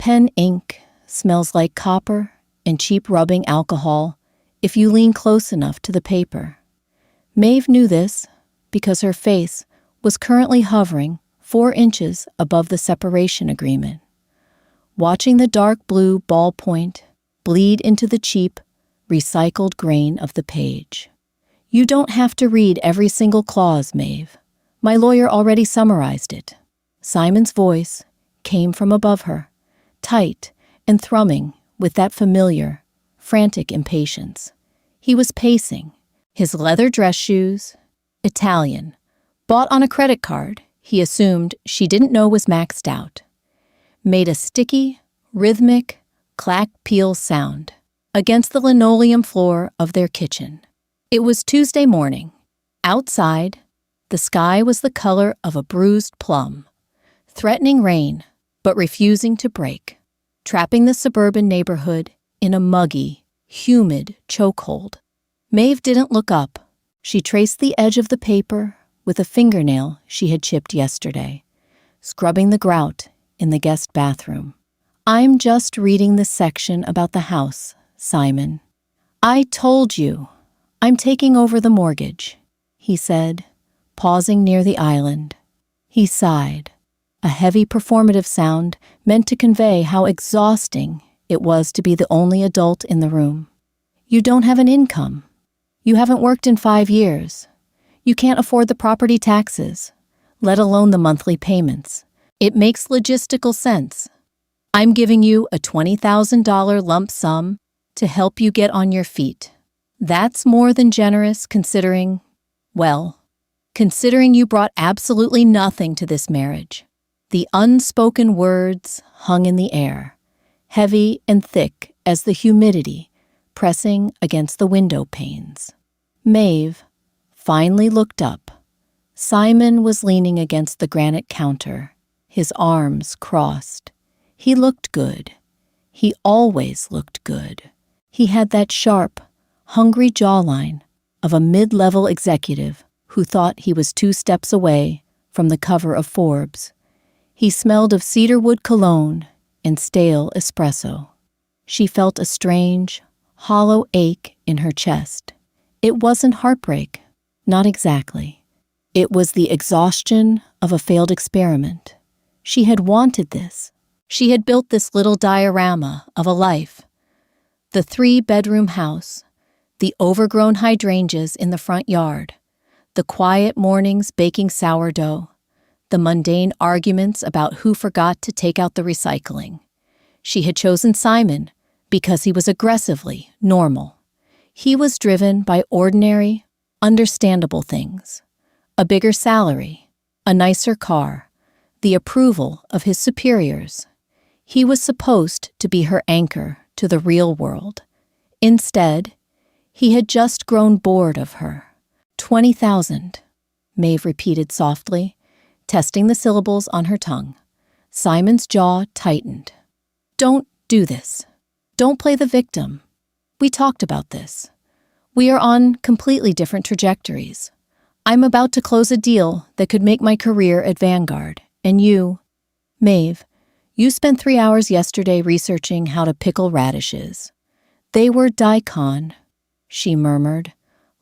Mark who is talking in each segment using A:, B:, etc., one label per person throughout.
A: Pen ink smells like copper and cheap rubbing alcohol if you lean close enough to the paper. Maeve knew this because her face was currently hovering 4 inches above the separation agreement. Watching the dark blue ballpoint bleed into the cheap, recycled grain of the page. You don't have to read every single clause, Maeve. My lawyer already summarized it. Simon's voice came from above her, tight and thrumming with that familiar, frantic impatience. He was pacing, his leather dress shoes, Italian, bought on a credit card he assumed she didn't know was maxed out, made a sticky, rhythmic, clack-peel sound against the linoleum floor of their kitchen. It was Tuesday morning. Outside, the sky was the color of a bruised plum, threatening rain, but refusing to break, trapping the suburban neighborhood in a muggy, humid chokehold. Maeve didn't look up. She traced the edge of the paper with a fingernail she had chipped yesterday, scrubbing the grout in the guest bathroom. I'm just reading the section about the house, Simon. I told you. I'm taking over the mortgage, he said, pausing near the island. He sighed, a heavy performative sound meant to convey how exhausting it was to be the only adult in the room. You don't have an income. You haven't worked in 5 years. You can't afford the property taxes, let alone the monthly payments. It makes logistical sense. I'm giving you a $20,000 lump sum to help you get on your feet. That's more than generous considering you brought absolutely nothing to this marriage. The unspoken words hung in the air, heavy and thick as the humidity pressing against the window panes. Maeve finally looked up. Simon was leaning against the granite counter, his arms crossed. He looked good. He always looked good. He had that sharp, hungry jawline of a mid-level executive who thought he was 2 steps away from the cover of Forbes. He smelled of cedarwood cologne and stale espresso. She felt a strange, hollow ache in her chest. It wasn't heartbreak, not exactly. It was the exhaustion of a failed experiment. She had wanted this. She had built this little diorama of a life. The 3-bedroom house, the overgrown hydrangeas in the front yard, the quiet mornings baking sourdough, the mundane arguments about who forgot to take out the recycling. She had chosen Simon because he was aggressively normal. He was driven by ordinary, understandable things. A bigger salary, a nicer car, the approval of his superiors. He was supposed to be her anchor to the real world. Instead, he had just grown bored of her. 20,000, Maeve repeated softly, testing the syllables on her tongue. Simon's jaw tightened. Don't do this. Don't play the victim. We talked about this. We are on completely different trajectories. I'm about to close a deal that could make my career at Vanguard, and you, Maeve, you spent 3 hours yesterday researching how to pickle radishes. They were daikon, she murmured,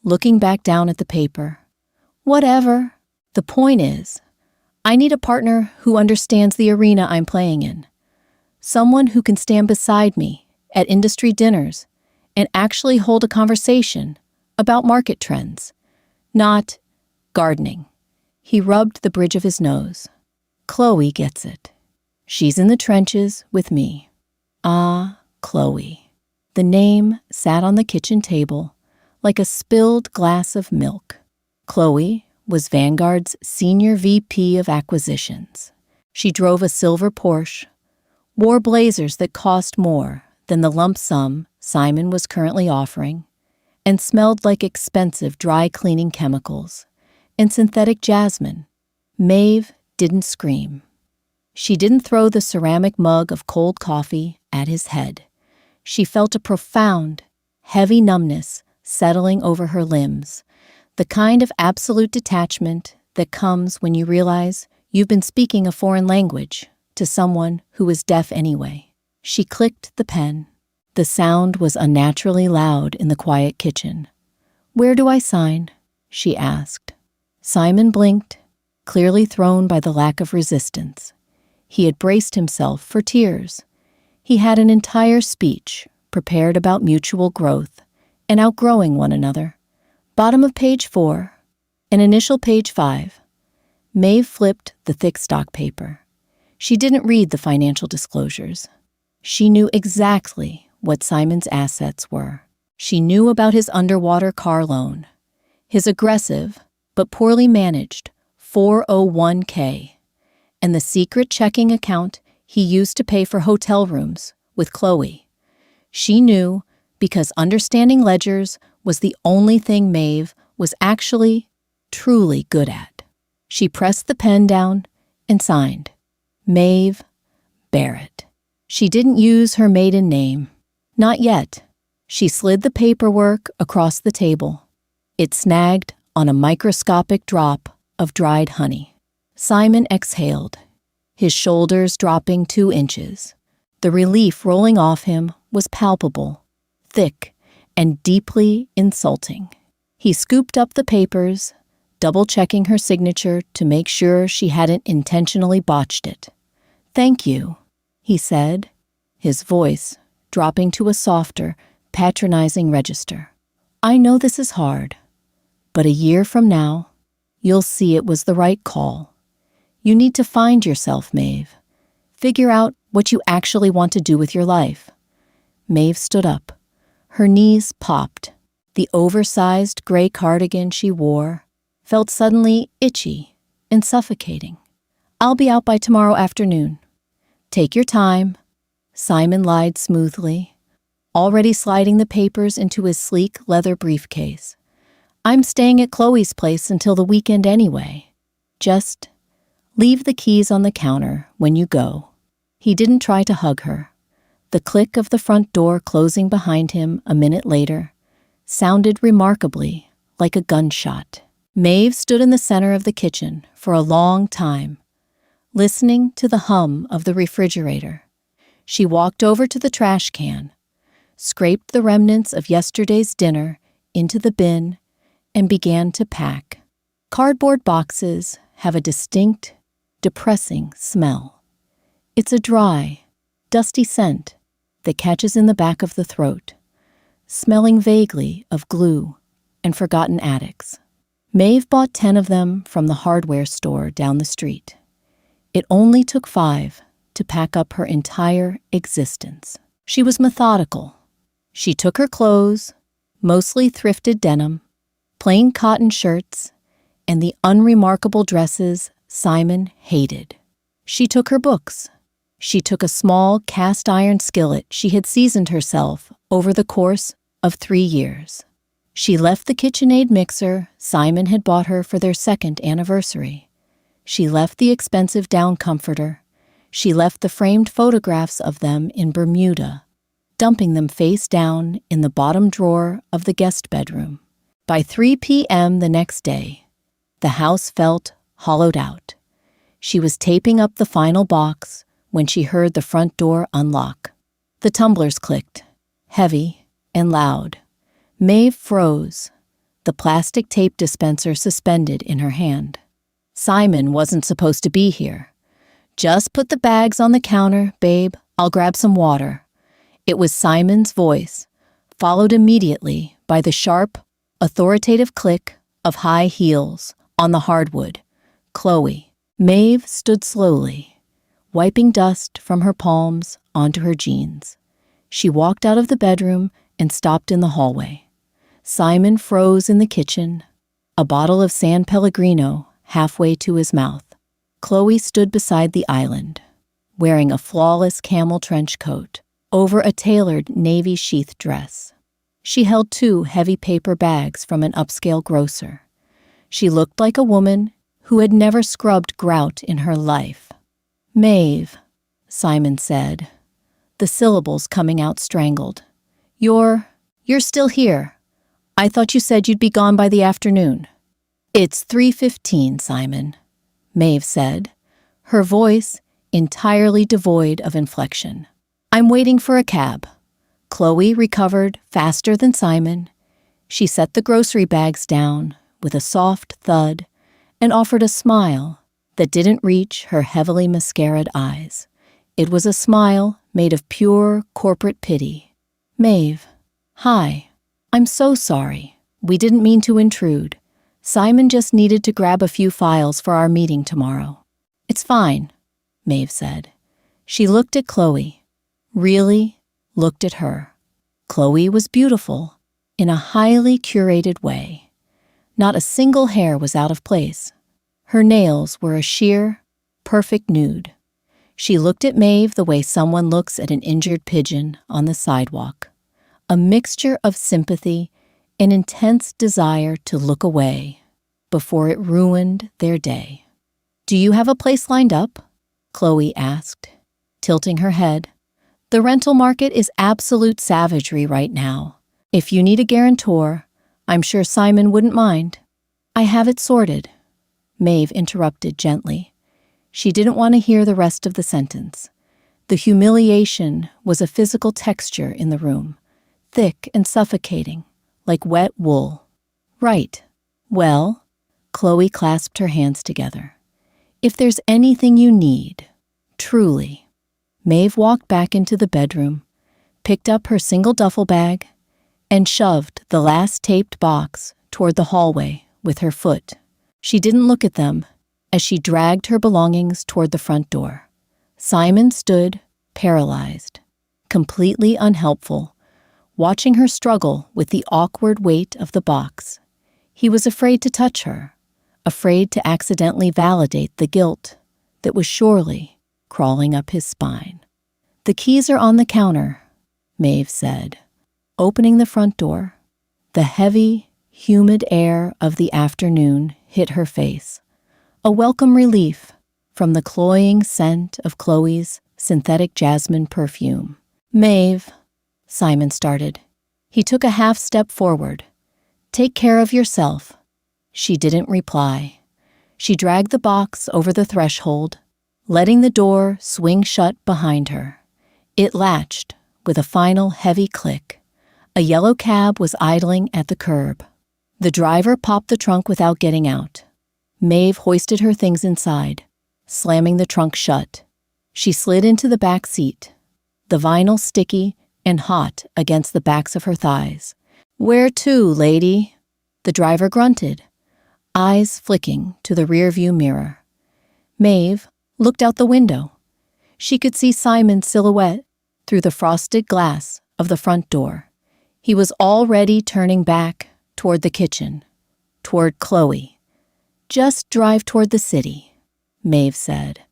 A: looking back down at the paper. Whatever. The point is, I need a partner who understands the arena I'm playing in. Someone who can stand beside me at industry dinners and actually hold a conversation about market trends, not gardening. He rubbed the bridge of his nose. Chloe gets it. She's in the trenches with me. Ah, Chloe. The name sat on the kitchen table like a spilled glass of milk. Chloe was Vanguard's senior VP of acquisitions. She drove a silver Porsche, wore blazers that cost more than the lump sum Simon was currently offering, and smelled like expensive dry cleaning chemicals and synthetic jasmine. Maeve didn't scream. She didn't throw the ceramic mug of cold coffee at his head. She felt a profound, heavy numbness settling over her limbs, the kind of absolute detachment that comes when you realize you've been speaking a foreign language to someone who is deaf anyway. She clicked the pen. The sound was unnaturally loud in the quiet kitchen. "Where do I sign?" she asked. Simon blinked, clearly thrown by the lack of resistance. He had braced himself for tears. He had an entire speech prepared about mutual growth and outgrowing one another. Bottom of page 4, and initial page 5. Maeve flipped the thick stock paper. She didn't read the financial disclosures. She knew exactly what Simon's assets were. She knew about his underwater car loan, his aggressive but poorly managed 401k, and the secret checking account he used to pay for hotel rooms with Chloe. She knew because understanding ledgers was the only thing Maeve was actually, truly good at. She pressed the pen down and signed, Maeve Barrett. She didn't use her maiden name. Not yet. She slid the paperwork across the table. It snagged on a microscopic drop of dried honey. Simon exhaled, his shoulders dropping 2 inches. The relief rolling off him was palpable, thick, and deeply insulting. He scooped up the papers, double-checking her signature to make sure she hadn't intentionally botched it. "Thank you," he said, his voice dropping to a softer, patronizing register. "I know this is hard, but a year from now, you'll see it was the right call. You need to find yourself, Maeve. Figure out what you actually want to do with your life." Maeve stood up. Her knees popped. The oversized gray cardigan she wore felt suddenly itchy and suffocating. "I'll be out by tomorrow afternoon." "Take your time," Simon lied smoothly, already sliding the papers into his sleek leather briefcase. "I'm staying at Chloe's place until the weekend anyway. Just leave the keys on the counter when you go." He didn't try to hug her. The click of the front door closing behind him a minute later sounded remarkably like a gunshot. Maeve stood in the center of the kitchen for a long time, listening to the hum of the refrigerator. She walked over to the trash can, scraped the remnants of yesterday's dinner into the bin, and began to pack. Cardboard boxes have a distinct, depressing smell. It's a dry, dusty scent that catches in the back of the throat, smelling vaguely of glue and forgotten attics. Maeve bought 10 of them from the hardware store down the street. It only took 5 to pack up her entire existence. She was methodical. She took her clothes, mostly thrifted denim, plain cotton shirts, and the unremarkable dresses Simon hated. She took her books. She took a small cast-iron skillet she had seasoned herself over the course of 3 years. She left the KitchenAid mixer Simon had bought her for their 2nd anniversary. She left the expensive down comforter. She left the framed photographs of them in Bermuda, dumping them face down in the bottom drawer of the guest bedroom. By 3 p.m. the next day, the house felt hollowed out. She was taping up the final box when she heard the front door unlock. The tumblers clicked, heavy and loud. Maeve froze, the plastic tape dispenser suspended in her hand. "Simon wasn't supposed to be here. Just put the bags on the counter, babe. I'll grab some water." It was Simon's voice, followed immediately by the sharp, authoritative click of high heels on the hardwood. "Chloe." Maeve stood slowly, wiping dust from her palms onto her jeans. She walked out of the bedroom and stopped in the hallway. Simon froze in the kitchen, a bottle of San Pellegrino halfway to his mouth. Chloe stood beside the island, wearing a flawless camel trench coat over a tailored navy sheath dress. She held 2 heavy paper bags from an upscale grocer. She looked like a woman who had never scrubbed grout in her life. "Maeve," Simon said, the syllables coming out strangled. You're still here. I thought you said you'd be gone by the afternoon." "It's 3:15, Simon," Maeve said, her voice entirely devoid of inflection. I'm waiting for a cab. Chloe recovered faster than Simon. She set the grocery bags down with a soft thud and offered a smile that didn't reach her heavily mascaraed eyes. It was a smile made of pure corporate pity. Maeve, hi. I'm so sorry. We didn't mean to intrude. Simon just needed to grab a few files for our meeting tomorrow. It's fine, Maeve said. She looked at Chloe. Really looked at her. Chloe was beautiful in a highly curated way. Not a single hair was out of place. Her nails were a sheer, perfect nude. She looked at Maeve the way someone looks at an injured pigeon on the sidewalk. A mixture of sympathy and intense desire to look away before it ruined their day. Do you have a place lined up? Chloe asked, tilting her head. The rental market is absolute savagery right now. If you need a guarantor, I'm sure Simon wouldn't mind. I have it sorted, Maeve interrupted gently. She didn't want to hear the rest of the sentence. The humiliation was a physical texture in the room, thick and suffocating, like wet wool. Right. Well, Chloe clasped her hands together. If there's anything you need, truly. Maeve walked back into the bedroom, picked up her single duffel bag, and shoved the last taped box toward the hallway with her foot. She didn't look at them as she dragged her belongings toward the front door. Simon stood, paralyzed, completely unhelpful, watching her struggle with the awkward weight of the box. He was afraid to touch her, afraid to accidentally validate the guilt that was surely crawling up his spine. The keys are on the counter, Maeve said, opening the front door. The heavy, humid air of the afternoon hit her face, a welcome relief from the cloying scent of Chloe's synthetic jasmine perfume. Maeve, Simon started. He took a half step forward. Take care of yourself. She didn't reply. She dragged the box over the threshold, letting the door swing shut behind her. It latched with a final heavy click. A yellow cab was idling at the curb. The driver popped the trunk without getting out. Maeve hoisted her things inside, slamming the trunk shut. She slid into the back seat, the vinyl sticky and hot against the backs of her thighs. Where to, lady? The driver grunted, eyes flicking to the rearview mirror. Maeve looked out the window. She could see Simon's silhouette through the frosted glass of the front door. He was already turning back toward the kitchen, toward Chloe. Just drive toward the city, Maeve said,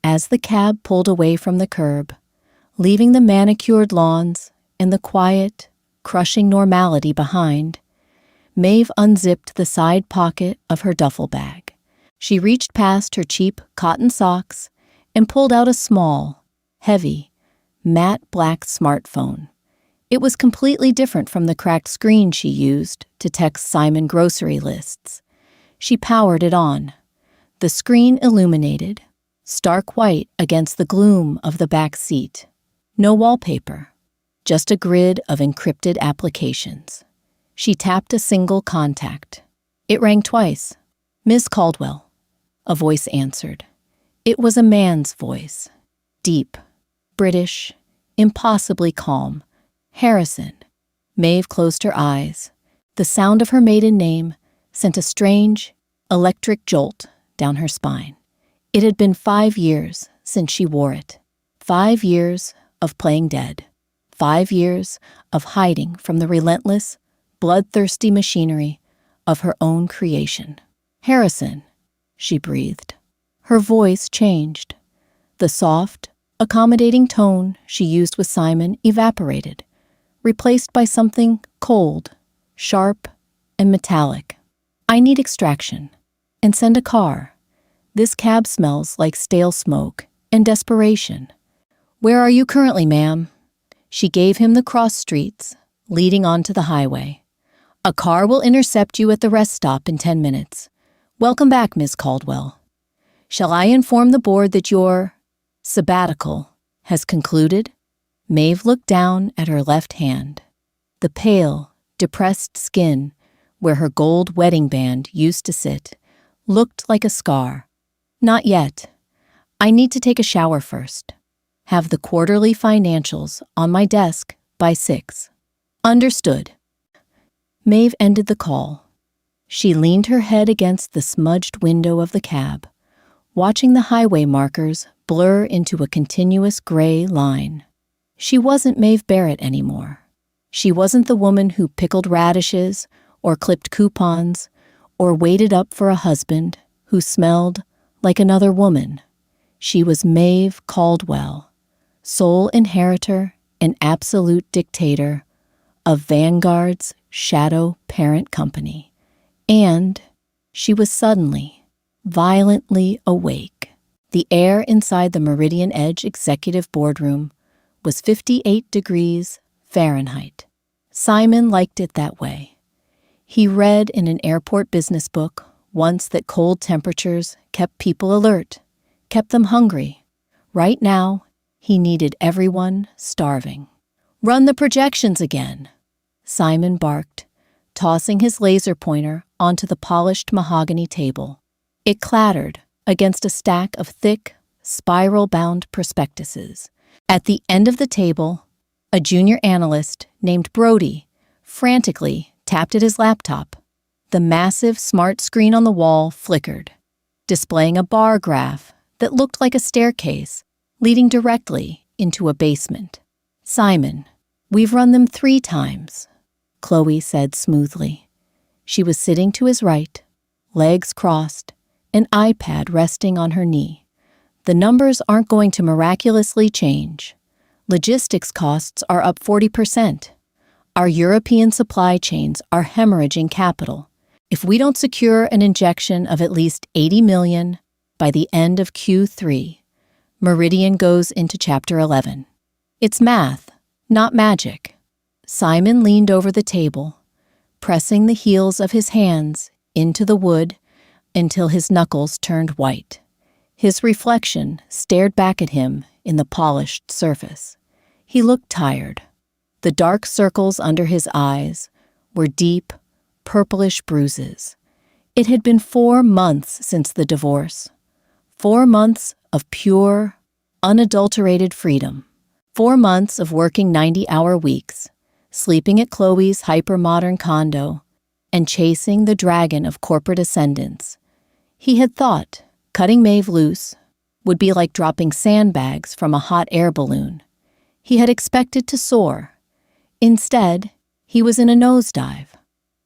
A: as the cab pulled away from the curb, leaving the manicured lawns and the quiet, crushing normality behind. Maeve unzipped the side pocket of her duffel bag. She reached past her cheap cotton socks and pulled out a small, heavy, matte black smartphone. It was completely different from the cracked screen she used to text Simon grocery lists. She powered it on. The screen illuminated, stark white against the gloom of the back seat. No wallpaper, just a grid of encrypted applications. She tapped a single contact. It rang twice. Miss Caldwell, a voice answered. It was a man's voice, deep, British, impossibly calm. Harrison. Maeve closed her eyes. The sound of her maiden name sent a strange, electric jolt down her spine. It had been 5 years since she wore it. 5 years of playing dead. 5 years of hiding from the relentless, bloodthirsty machinery of her own creation. Harrison, she breathed. Her voice changed. The soft, accommodating tone she used with Simon evaporated, replaced by something cold, sharp, and metallic. I need extraction. And send a car. This cab smells like stale smoke and desperation. Where are you currently, ma'am? She gave him the cross streets leading onto the highway. A car will intercept you at the rest stop in 10 minutes. Welcome back, Miss Caldwell. Shall I inform the board that your sabbatical has concluded? Maeve looked down at her left hand. The pale, depressed skin, where her gold wedding band used to sit, looked like a scar. Not yet. I need to take a shower first. Have the quarterly financials on my desk by 6. Understood. Maeve ended the call. She leaned her head against the smudged window of the cab, watching the highway markers blur into a continuous gray line. She wasn't Maeve Barrett anymore. She wasn't the woman who pickled radishes or clipped coupons or waited up for a husband who smelled like another woman. She was Maeve Caldwell, sole inheritor and absolute dictator of Vanguard's shadow parent company. And she was suddenly, violently awake. The air inside the Meridian Edge executive boardroom was 58 degrees Fahrenheit. Simon liked it that way. He read in an airport business book once that cold temperatures kept people alert, kept them hungry. Right now, he needed everyone starving. "Run the projections again," Simon barked, tossing his laser pointer onto the polished mahogany table. It clattered against a stack of thick, spiral-bound prospectuses. At the end of the table, a junior analyst named Brody frantically tapped at his laptop. The massive smart screen on the wall flickered, displaying a bar graph that looked like a staircase leading directly into a basement. "Simon, we've run them 3 times," Chloe said smoothly. She was sitting to his right, legs crossed, an iPad resting on her knee. "The numbers aren't going to miraculously change. Logistics costs are up 40%. Our European supply chains are hemorrhaging capital. If we don't secure an injection of at least $80 million by the end of Q3, Meridian goes into Chapter 11. It's math, not magic." Simon leaned over the table, pressing the heels of his hands into the wood until his knuckles turned white. His reflection stared back at him in the polished surface. He looked tired. The dark circles under his eyes were deep, purplish bruises. It had been 4 months since the divorce. 4 months of pure, unadulterated freedom. 4 months of working 90-hour weeks, sleeping at Chloe's hyper-modern condo, and chasing the dragon of corporate ascendance. He had thought cutting Maeve loose would be like dropping sandbags from a hot air balloon. He had expected to soar. Instead, he was in a nosedive.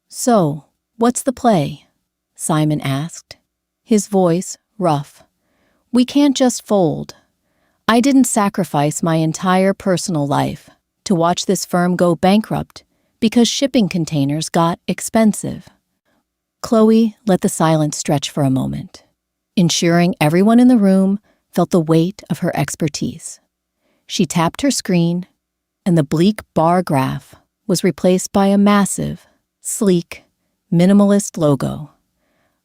A: "So, what's the play?" Simon asked, his voice rough. "We can't just fold. I didn't sacrifice my entire personal life to watch this firm go bankrupt because shipping containers got expensive." Chloe let the silence stretch for a moment, ensuring everyone in the room felt the weight of her expertise. She tapped her screen, and the bleak bar graph was replaced by a massive, sleek, minimalist logo.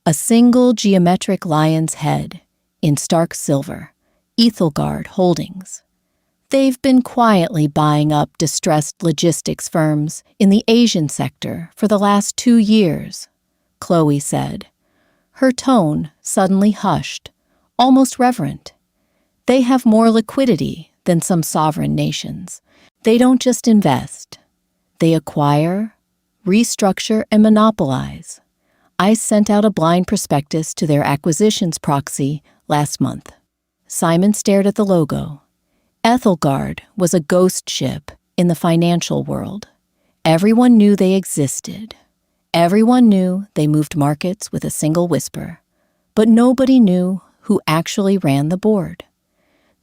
A: A single geometric lion's head in stark silver, Ethelgard Holdings. "They've been quietly buying up distressed logistics firms in the Asian sector for the last 2 years, Chloe said. Her tone suddenly hushed, almost reverent. "They have more liquidity than some sovereign nations. They don't just invest. They acquire, restructure, and monopolize. I sent out a blind prospectus to their acquisitions proxy last month." Simon stared at the logo. Ethelgard was a ghost ship in the financial world. Everyone knew they existed. Everyone knew they moved markets with a single whisper. But nobody knew who actually ran the board.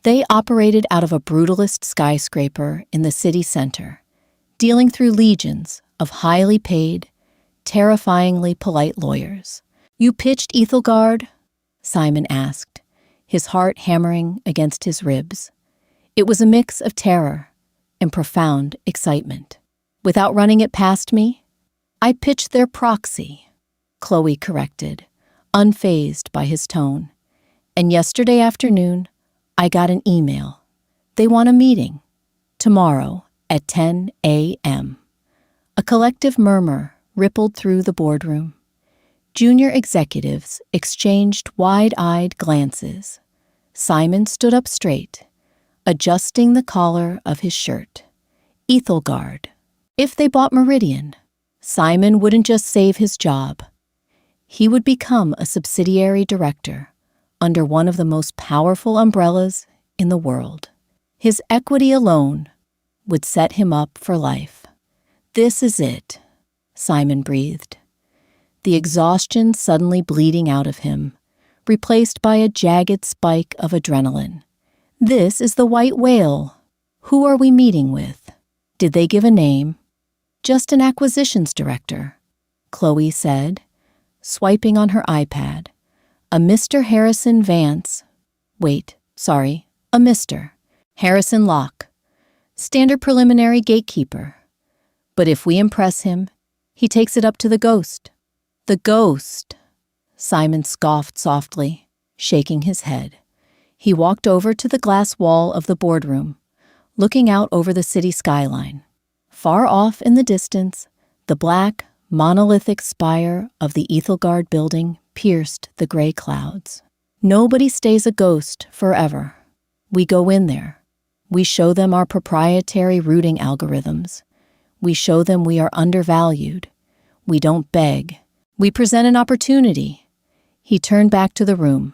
A: They operated out of a brutalist skyscraper in the city center, dealing through legions of highly paid, terrifyingly polite lawyers. "You pitched Ethelgard?" Simon asked, his heart hammering against his ribs. It was a mix of terror and profound excitement. "Without running it past me?" "I pitched their proxy," Chloe corrected, unfazed by his tone. "And yesterday afternoon, I got an email. They want a meeting. Tomorrow at 10 a.m. A collective murmur rippled through the boardroom. Junior executives exchanged wide-eyed glances. Simon stood up straight, adjusting the collar of his shirt. Ethelgard. If they bought Meridian, Simon wouldn't just save his job. He would become a subsidiary director under one of the most powerful umbrellas in the world. His equity alone would set him up for life. This is it, Simon breathed, the exhaustion suddenly bleeding out of him, replaced by a jagged spike of adrenaline. This is the white whale. Who are we meeting with? Did they give a name? Just an acquisitions director, Chloe said, swiping on her iPad. A Mr. Harrison Vance. Wait, sorry, a Mr. Harrison Locke. Standard preliminary gatekeeper. But if we impress him, he takes it up to the ghost. The ghost, Simon scoffed softly, shaking his head. He walked over to the glass wall of the boardroom, looking out over the city skyline. Far off in the distance, the black, monolithic spire of the Ethelgard building pierced the gray clouds. Nobody stays a ghost forever. We go in there. We show them our proprietary routing algorithms. We show them we are undervalued. We don't beg. We present an opportunity. He turned back to the room,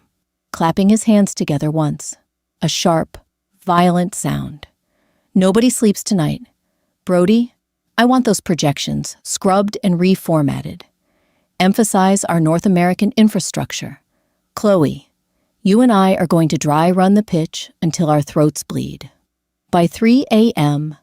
A: clapping his hands together once. A sharp, violent sound. Nobody sleeps tonight. Brody, I want those projections scrubbed and reformatted. Emphasize our North American infrastructure. Chloe, you and I are going to dry run the pitch until our throats bleed. By 3 a.m.,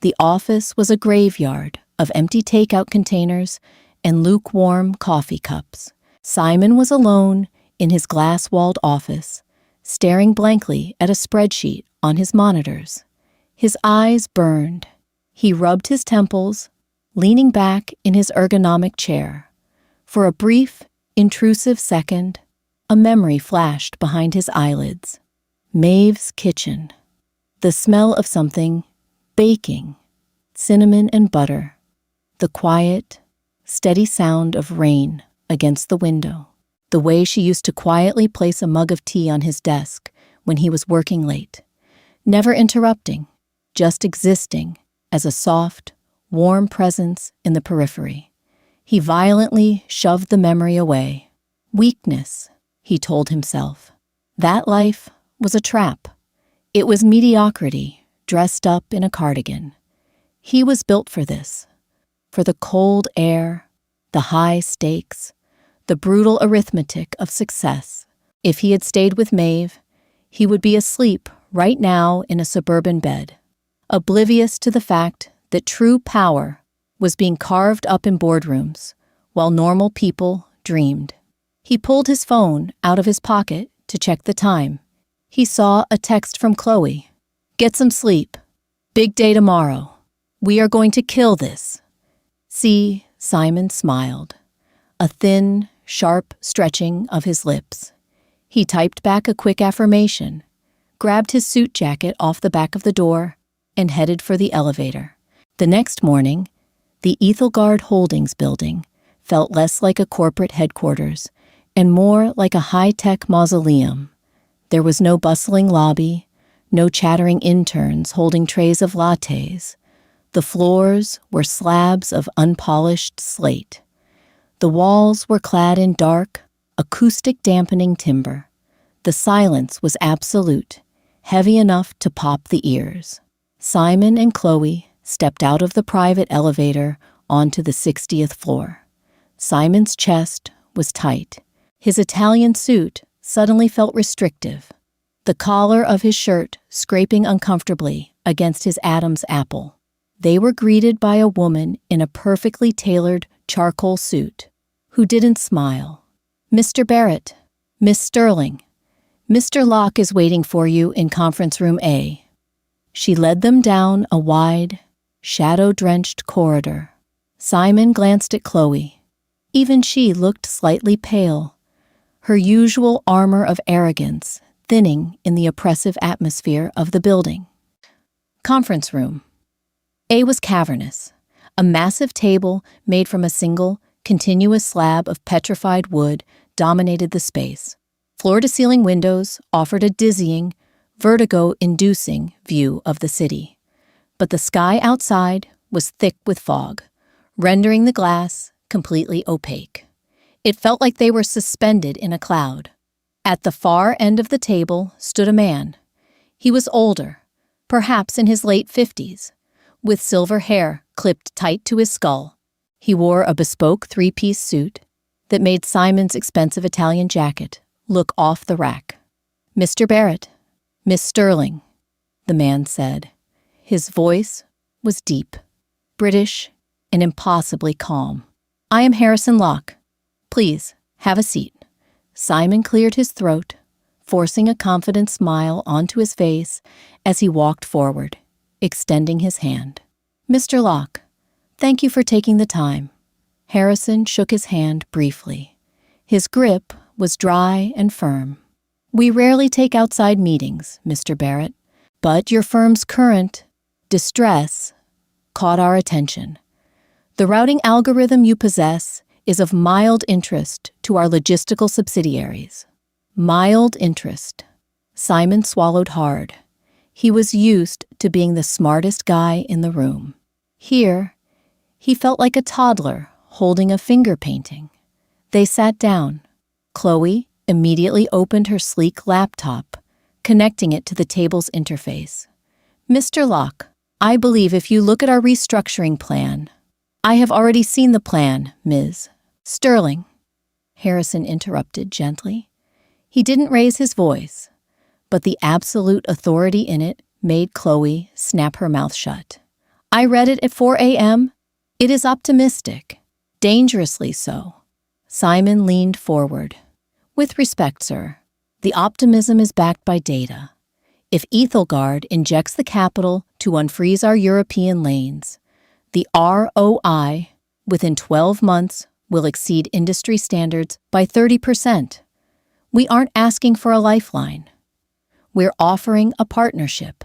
A: the office was a graveyard of empty takeout containers and lukewarm coffee cups. Simon was alone in his glass-walled office, staring blankly at a spreadsheet on his monitors. His eyes burned. He rubbed his temples, leaning back in his ergonomic chair. For a brief, intrusive second, a memory flashed behind his eyelids. Maeve's kitchen. The smell of something baking, cinnamon and butter. The quiet, steady sound of rain against the window. The way she used to quietly place a mug of tea on his desk when he was working late. Never interrupting, just existing as a soft, warm presence in the periphery. He violently shoved the memory away. Weakness, he told himself. That life was a trap. It was mediocrity dressed up in a cardigan. He was built for this. For the cold air, the high stakes, the brutal arithmetic of success. If he had stayed with Maeve, he would be asleep right now in a suburban bed, oblivious to the fact that true power was being carved up in boardrooms, while normal people dreamed. He pulled his phone out of his pocket to check the time. He saw a text from Chloe. Get some sleep. Big day tomorrow. We are going to kill this. See, Simon smiled. A thin, sharp stretching of his lips. He typed back a quick affirmation, grabbed his suit jacket off the back of the door, and headed for the elevator. The next morning, the Ethelgard Holdings building felt less like a corporate headquarters and more like a high-tech mausoleum. There was no bustling lobby, no chattering interns holding trays of lattes. The floors were slabs of unpolished slate. The walls were clad in dark, acoustic-dampening timber. The silence was absolute, heavy enough to pop the ears. Simon and Chloe stepped out of the private elevator onto the 60th floor. Simon's chest was tight. His Italian suit suddenly felt restrictive, the collar of his shirt scraping uncomfortably against his Adam's apple. They were greeted by a woman in a perfectly tailored charcoal suit, who didn't smile. Mr. Barrett, Miss Sterling, Mr. Locke is waiting for you in conference room A. She led them down a wide, shadow-drenched corridor. Simon glanced at Chloe. Even she looked slightly pale, her usual armor of arrogance thinning in the oppressive atmosphere of the building. Conference room. A was cavernous. A massive table made from a single, continuous slab of petrified wood dominated the space. Floor-to-ceiling windows offered a dizzying, vertigo-inducing view of the city. But the sky outside was thick with fog, rendering the glass completely opaque. It felt like they were suspended in a cloud. At the far end of the table stood a man. He was older, perhaps in his late 50s, with silver hair clipped tight to his skull. He wore a bespoke three-piece suit that made Simon's expensive Italian jacket look off the rack. "Mr. Barrett, Miss Sterling," the man said. His voice was deep, British, and impossibly calm. "I am Harrison Locke. Please, have a seat." Simon cleared his throat, forcing a confident smile onto his face as he walked forward, extending his hand. "Mr. Locke, thank you for taking the time." Harrison shook his hand briefly. His grip was dry and firm. "We rarely take outside meetings, Mr. Barrett, but your firm's current distress caught our attention. The routing algorithm you possess is of mild interest to our logistical subsidiaries." Mild interest. Simon swallowed hard. He was used to being the smartest guy in the room. Here, he felt like a toddler holding a finger painting. They sat down. Chloe immediately opened her sleek laptop, connecting it to the table's interface. "Mr. Locke, I believe if you look at our restructuring plan—" "I have already seen the plan, Ms. Sterling," Harrison interrupted gently. He didn't raise his voice, but the absolute authority in it made Chloe snap her mouth shut. "I read it at 4 a.m. It is optimistic, dangerously so." Simon leaned forward. "With respect, sir, the optimism is backed by data. If Ethelgard injects the capital to unfreeze our European lanes, the ROI within 12 months will exceed industry standards by 30%. We aren't asking for a lifeline. We're offering a partnership."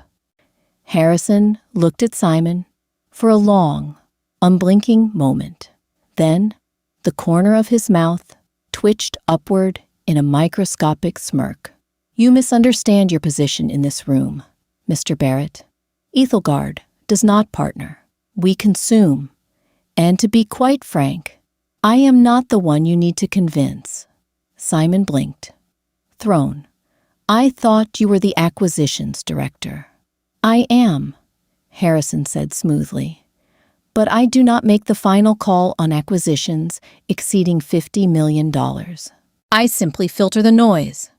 A: Harrison looked at Simon for a long, unblinking moment. Then, the corner of his mouth twitched upward in a microscopic smirk. "You misunderstand your position in this room, Mr. Barrett. Ethelgard does not partner. We consume. And to be quite frank, I am not the one you need to convince." Simon blinked. Thrown. "I thought you were the acquisitions director." "I am," Harrison said smoothly. "But I do not make the final call on acquisitions exceeding $50 million. I simply filter the noise.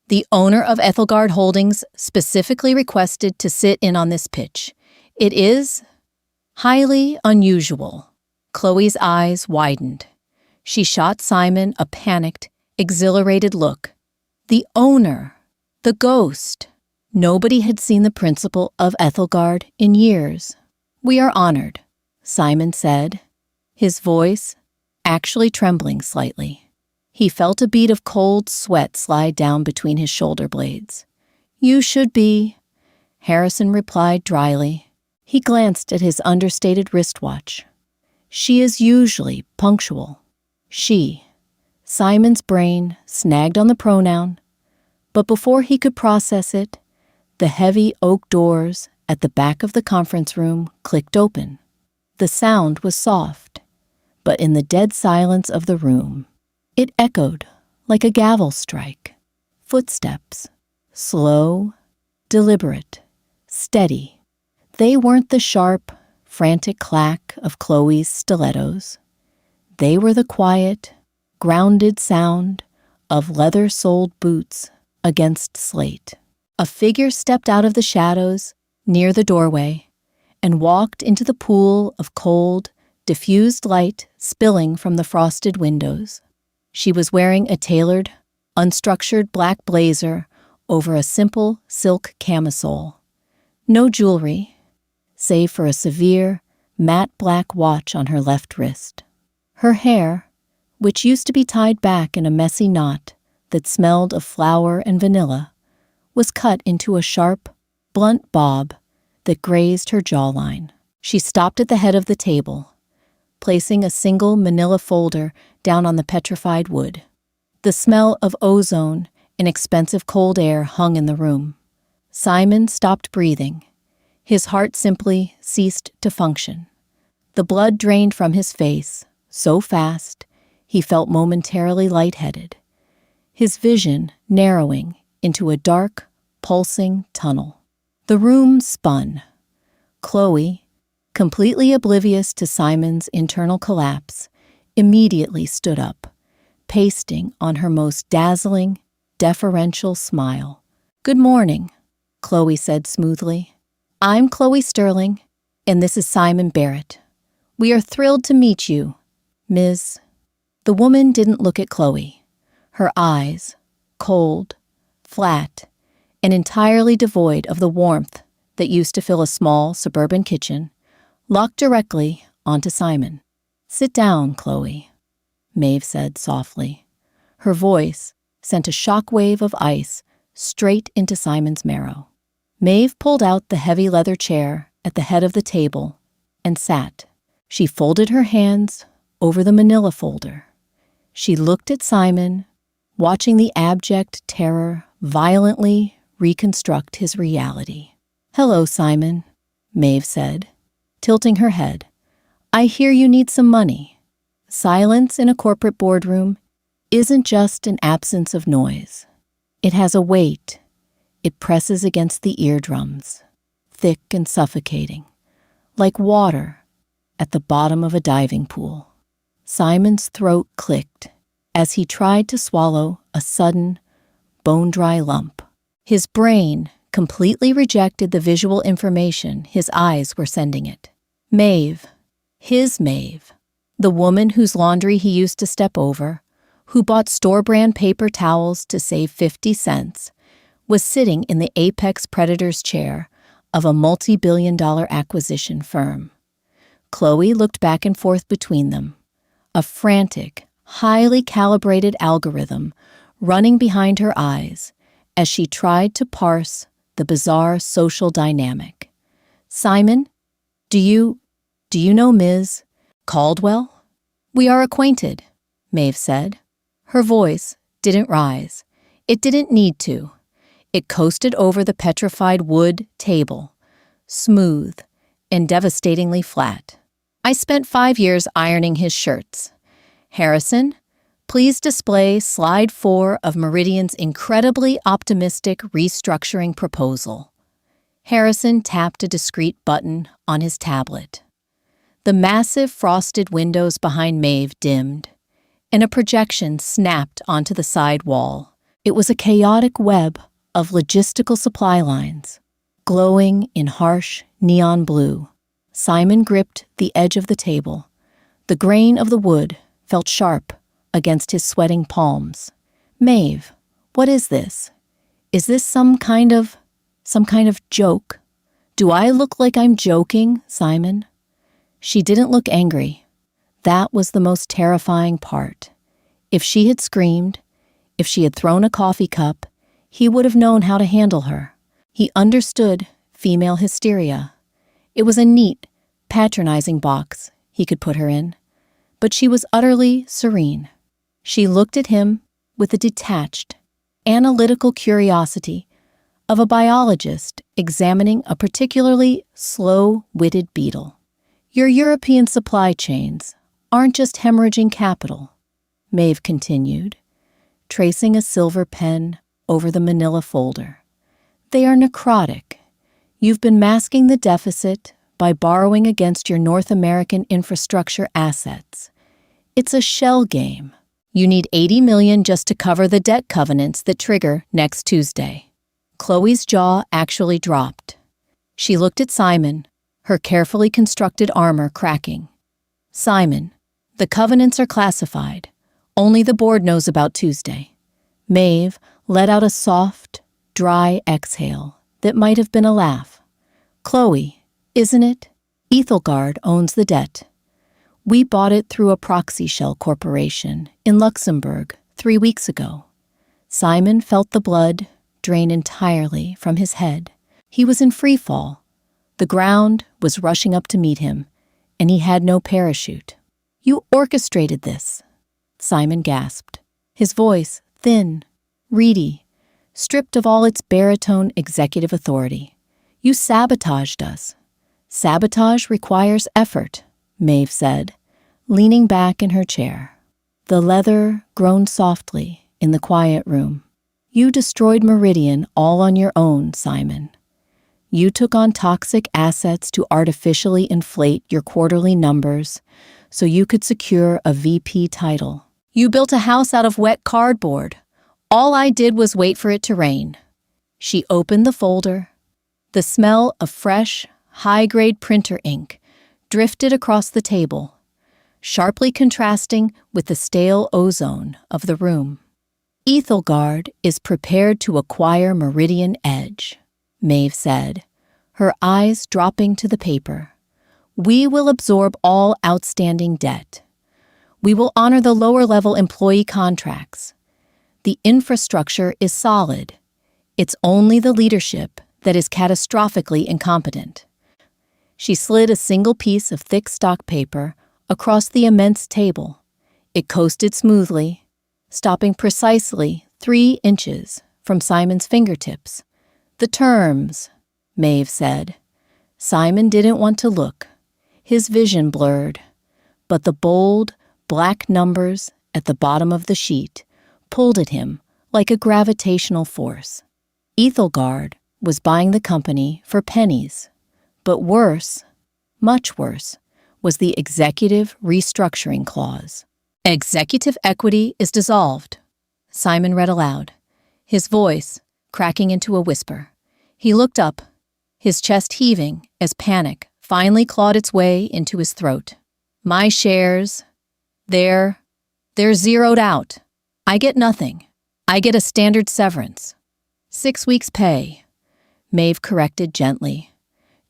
A: The owner of Ethelgard Holdings specifically requested to sit in on this pitch. It is highly unusual." Chloe's eyes widened. She shot Simon a panicked, exhilarated look. The owner, the ghost. Nobody had seen the principal of Ethelgard in years. "We are honored," Simon said, his voice actually trembling slightly. He felt a bead of cold sweat slide down between his shoulder blades. "You should be," Harrison replied dryly. He glanced at his understated wristwatch. "She is usually punctual." She. Simon's brain snagged on the pronoun, but before he could process it, the heavy oak doors at the back of the conference room clicked open. The sound was soft, but in the dead silence of the room, it echoed like a gavel strike. Footsteps. Slow, deliberate, steady. They weren't the sharp, frantic clack of Chloe's stilettos. They were the quiet, grounded sound of leather-soled boots against slate. A figure stepped out of the shadows near the doorway and walked into the pool of cold, diffused light spilling from the frosted windows. She was wearing a tailored, unstructured black blazer over a simple silk camisole. No jewelry, save for a severe, matte black watch on her left wrist. Her hair, which used to be tied back in a messy knot that smelled of flour and vanilla, was cut into a sharp, blunt bob that grazed her jawline. She stopped at the head of the table, placing a single manila folder down on the petrified wood. The smell of ozone and expensive cold air hung in the room. Simon stopped breathing. His heart simply ceased to function. The blood drained from his face so fast he felt momentarily lightheaded, his vision narrowing into a dark, pulsing tunnel. The room spun. Chloe, completely oblivious to Simon's internal collapse, immediately stood up, pasting on her most dazzling, deferential smile. "Good morning," Chloe said smoothly. "I'm Chloe Sterling, and this is Simon Barrett. We are thrilled to meet you, Ms." The woman didn't look at Chloe. Her eyes, cold, flat, and entirely devoid of the warmth that used to fill a small suburban kitchen, locked directly onto Simon. "Sit down, Chloe," Maeve said softly. Her voice sent a shockwave of ice straight into Simon's marrow. Maeve pulled out the heavy leather chair at the head of the table and sat. She folded her hands over the manila folder. She looked at Simon, watching the abject terror violently reconstruct his reality. "Hello, Simon," Maeve said, tilting her head. "I hear you need some money." Silence in a corporate boardroom isn't just an absence of noise. It has a weight. It presses against the eardrums, thick and suffocating, like water at the bottom of a diving pool. Simon's throat clicked as he tried to swallow a sudden, bone-dry lump. His brain completely rejected the visual information his eyes were sending it. Maeve, his Maeve, the woman whose laundry he used to step over, who bought store-brand paper towels to save 50 cents, was sitting in the apex predator's chair of a multi-billion-dollar acquisition firm. Chloe looked back and forth between them, a frantic, highly calibrated algorithm running behind her eyes as she tried to parse the bizarre social dynamic. "Simon, do you know Ms. Caldwell?" "We are acquainted," Maeve said. Her voice didn't rise. It didn't need to. It coasted over the petrified wood table, smooth and devastatingly flat. "I spent 5 years ironing his shirts. Harrison, please display slide 4 of Meridian's incredibly optimistic restructuring proposal." Harrison tapped a discrete button on his tablet. The massive frosted windows behind Maeve dimmed, and a projection snapped onto the side wall. It was a chaotic web of logistical supply lines, glowing in harsh neon blue. Simon gripped the edge of the table. The grain of the wood felt sharp against his sweating palms. "Maeve, what is this? Is this some kind of joke? Do I look like I'm joking, Simon?" She didn't look angry. That was the most terrifying part. If she had screamed, if she had thrown a coffee cup, he would have known how to handle her. He understood female hysteria. It was a neat, patronizing box he could put her in. But she was utterly serene. She looked at him with the detached, analytical curiosity of a biologist examining a particularly slow-witted beetle. "Your European supply chains aren't just hemorrhaging capital," Maeve continued, tracing a silver pen over the manila folder. "They are necrotic. You've been masking the deficit by borrowing against your North American infrastructure assets. It's a shell game. You need $80 million just to cover the debt covenants that trigger next Tuesday." Chloe's jaw actually dropped. She looked at Simon, her carefully constructed armor cracking. "Simon, the covenants are classified. Only the board knows about Tuesday." Maeve let out a soft, dry exhale that might have been a laugh. "Chloe, isn't it? Ethelgard owns the debt. We bought it through a proxy shell corporation in Luxembourg 3 weeks ago." Simon felt the blood drain entirely from his head. He was in free fall. The ground was rushing up to meet him, and he had no parachute. "You orchestrated this," Simon gasped, his voice thin, reedy, stripped of all its baritone executive authority. "You sabotaged us." "Sabotage requires effort," Maeve said, leaning back in her chair. The leather groaned softly in the quiet room. "You destroyed Meridian all on your own, Simon. You took on toxic assets to artificially inflate your quarterly numbers so you could secure a VP title. You built a house out of wet cardboard. All I did was wait for it to rain." She opened the folder. The smell of fresh, high-grade printer ink drifted across the table, sharply contrasting with the stale ozone of the room. "Ethelgard is prepared to acquire Meridian Edge," Maeve said, her eyes dropping to the paper. "We will absorb all outstanding debt. We will honor the lower-level employee contracts. The infrastructure is solid. It's only the leadership that is catastrophically incompetent." She slid a single piece of thick stock paper across the immense table. It coasted smoothly, stopping precisely 3 inches from Simon's fingertips. "The terms," Maeve said. Simon didn't want to look. His vision blurred, but the bold, black numbers at the bottom of the sheet pulled at him like a gravitational force. Ethelgard was buying the company for pennies, but worse, much worse, was the executive restructuring clause. "Executive equity is dissolved," Simon read aloud, his voice cracking into a whisper. He looked up, his chest heaving as panic finally clawed its way into his throat. "My shares, they're zeroed out. I get nothing. I get a standard severance. 6 weeks' pay," Maeve corrected gently.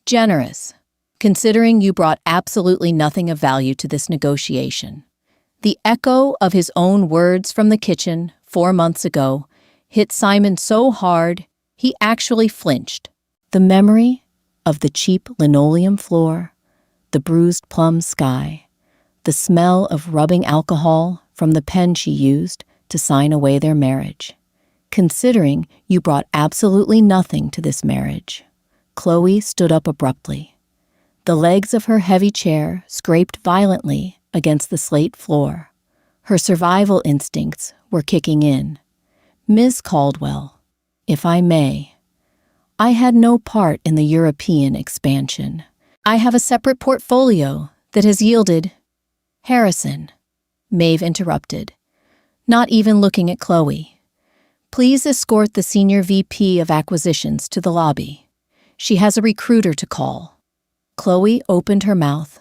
A: "Generous, considering you brought absolutely nothing of value to this negotiation." The echo of his own words from the kitchen 4 months ago hit Simon so hard he actually flinched. The memory of the cheap linoleum floor, the bruised plum sky, the smell of rubbing alcohol from the pen she used to sign away their marriage. "Considering you brought absolutely nothing to this marriage." Chloe stood up abruptly. The legs of her heavy chair scraped violently against the slate floor. Her survival instincts were kicking in. "Ms. Caldwell, if I may, I had no part in the European expansion. I have a separate portfolio that has yielded—" "Harrison," Maeve interrupted, not even looking at Chloe. "Please escort the senior VP of acquisitions to the lobby. She has a recruiter to call." Chloe opened her mouth,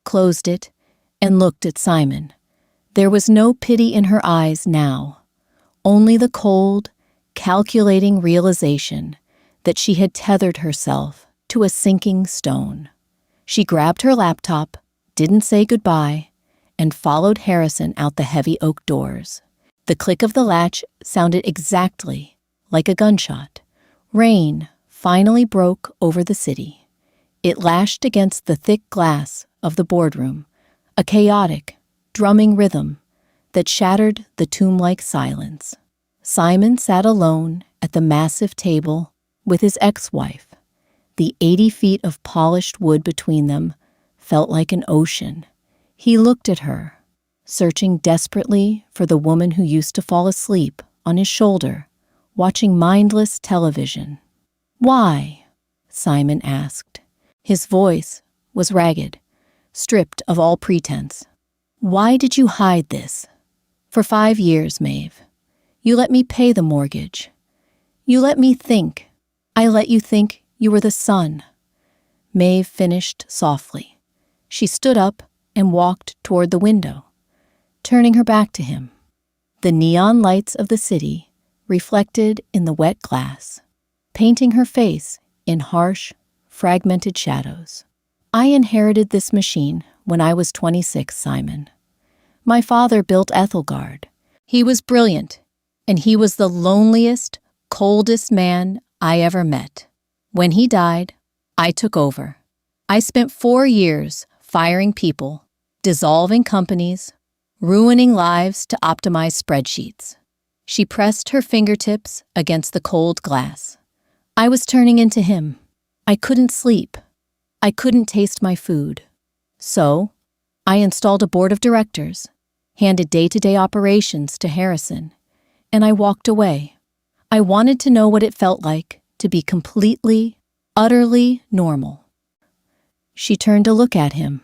A: closed it, and looked at Simon. There was no pity in her eyes now, only the cold, calculating realization that she had tethered herself to a sinking stone. She grabbed her laptop, didn't say goodbye, and followed Harrison out the heavy oak doors. The click of the latch sounded exactly like a gunshot. Rain finally broke over the city. It lashed against the thick glass of the boardroom, a chaotic, drumming rhythm that shattered the tomb-like silence. Simon sat alone at the massive table with his ex-wife. The 80 feet of polished wood between them felt like an ocean. He looked at her, searching desperately for the woman who used to fall asleep on his shoulder, watching mindless television. "Why?" Simon asked. His voice was ragged, stripped of all pretense. "Why did you hide this? For 5 years, Maeve. You let me pay the mortgage. You let me think. I let you think you were the son." Maeve finished softly. She stood up and walked toward the window, turning her back to him. The neon lights of the city reflected in the wet glass, painting her face in harsh, fragmented shadows. "I inherited this machine when I was 26, Simon. My father built Ethelgard. He was brilliant, and he was the loneliest, coldest man I ever met. When he died, I took over. I spent 4 years firing people, dissolving companies, ruining lives to optimize spreadsheets. She pressed her fingertips against the cold glass. I was turning into him. I couldn't sleep. I couldn't taste my food. So, I installed a board of directors, handed day-to-day operations to Harrison, and I walked away. I wanted to know what it felt like to be completely, utterly normal. She turned to look at him.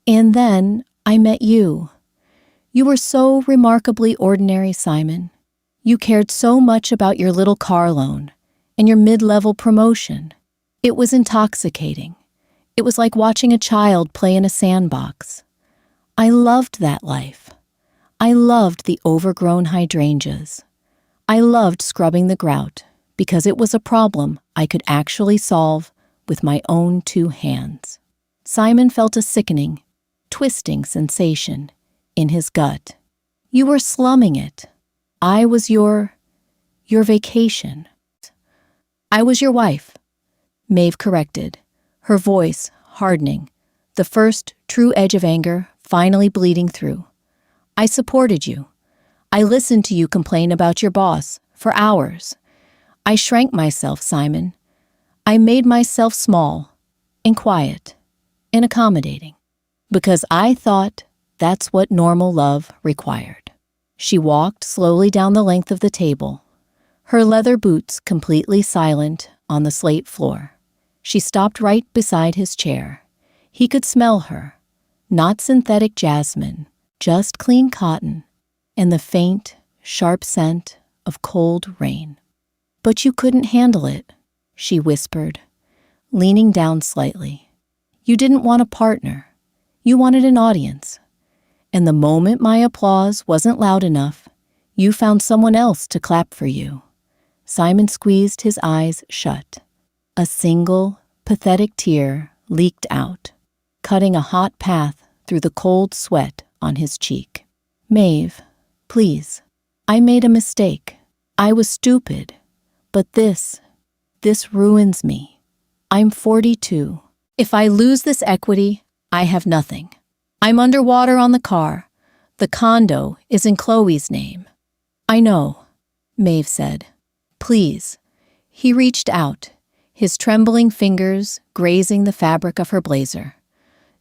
A: And then I met you. You were so remarkably ordinary, Simon. You cared so much about your little car loan and your mid-level promotion. It was intoxicating. It was like watching a child play in a sandbox. I loved that life. I loved the overgrown hydrangeas. I loved scrubbing the grout because it was a problem I could actually solve with my own 2 hands. Simon felt a sickening, twisting sensation in his gut. You were slumming it. I was your vacation. I was your wife, Maeve corrected, her voice hardening, the first true edge of anger finally bleeding through. I supported you. I listened to you complain about your boss for hours. I shrank myself, Simon. I made myself small and quiet and accommodating because I thought that's what normal love required. She walked slowly down the length of the table, her leather boots completely silent on the slate floor. She stopped right beside his chair. He could smell her, not synthetic jasmine, just clean cotton, and the faint, sharp scent of cold rain. But you couldn't handle it, she whispered, leaning down slightly. You didn't want a partner. You wanted an audience. And the moment my applause wasn't loud enough, you found someone else to clap for you. Simon squeezed his eyes shut. A single, pathetic tear leaked out, cutting a hot path through the cold sweat on his cheek. Maeve, please. I made a mistake. I was stupid. But this ruins me. I'm 42. If I lose this equity, I have nothing. I'm underwater on the car. The condo is in Chloe's name. I know, Maeve said. Please. He reached out, his trembling fingers grazing the fabric of her blazer.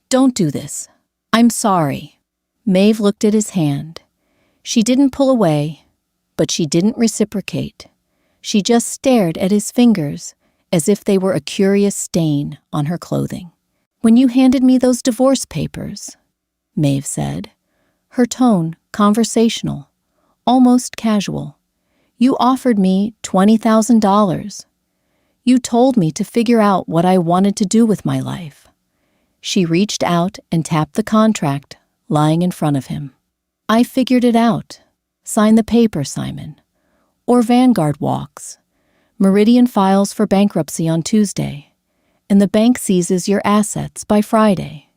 A: Don't do this. I'm sorry. Maeve looked at his hand. She didn't pull away, but she didn't reciprocate. She just stared at his fingers as if they were a curious stain on her clothing. When you handed me those divorce papers, Maeve said, her tone conversational, almost casual, you offered me $20,000. You told me to figure out what I wanted to do with my life. She reached out and tapped the contract lying in front of him. I figured it out. Sign the paper, Simon. Or Vanguard walks. Meridian files for bankruptcy on Tuesday, and the bank seizes your assets by Friday.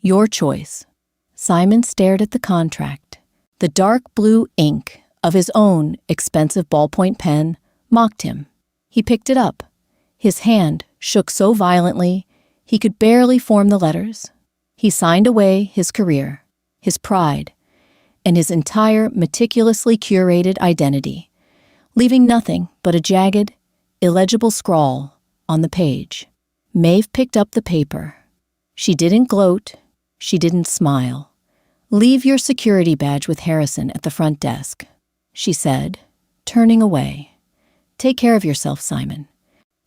A: Your choice. Simon stared at the contract. The dark blue ink of his own expensive ballpoint pen mocked him. He picked it up. His hand shook so violently he could barely form the letters. He signed away his career, his pride, and his entire meticulously curated identity, leaving nothing but a jagged, illegible scrawl on the page. Maeve picked up the paper. She didn't gloat. She didn't smile. Leave your security badge with Harrison at the front desk, she said, turning away. Take care of yourself, Simon.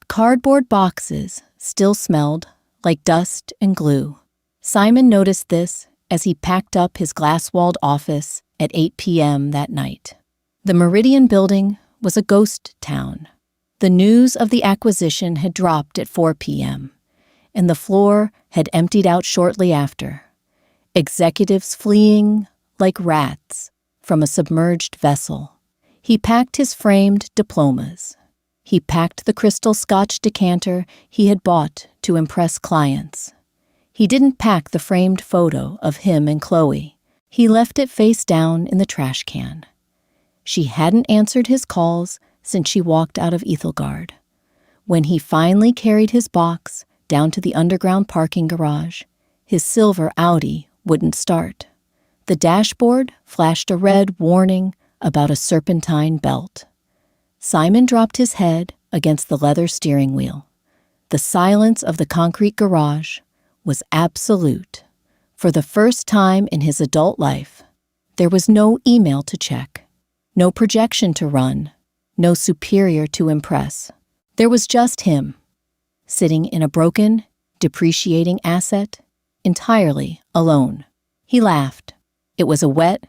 A: Cardboard boxes still smelled like dust and glue. Simon noticed this as he packed up his glass-walled office at 8 p.m. that night. The Meridian building was a ghost town. The news of the acquisition had dropped at 4 p.m., and the floor had emptied out shortly after. Executives fleeing like rats from a submerged vessel. He packed his framed diplomas. He packed the crystal Scotch decanter he had bought to impress clients. He didn't pack the framed photo of him and Chloe. He left it face down in the trash can. She hadn't answered his calls since she walked out of Ethelgard. When he finally carried his box down to the underground parking garage. His silver Audi wouldn't start. The dashboard flashed a red warning about a serpentine belt. Simon dropped his head against the leather steering wheel. The silence of the concrete garage was absolute. For the first time in his adult life, there was no email to check, no projection to run, no superior to impress. There was just him, sitting in a broken, depreciating asset, entirely alone. He laughed. It was a wet,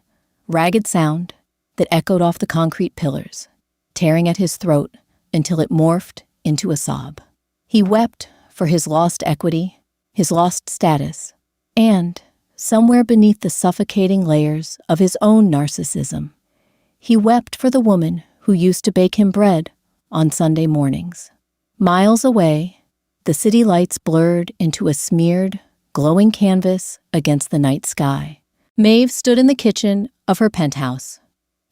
A: ragged sound that echoed off the concrete pillars, tearing at his throat until it morphed into a sob. He wept for his lost equity, his lost status, and, somewhere beneath the suffocating layers of his own narcissism, he wept for the woman who used to bake him bread on Sunday mornings. Miles away, the city lights blurred into a smeared, glowing canvas against the night sky. Maeve stood in the kitchen of her penthouse.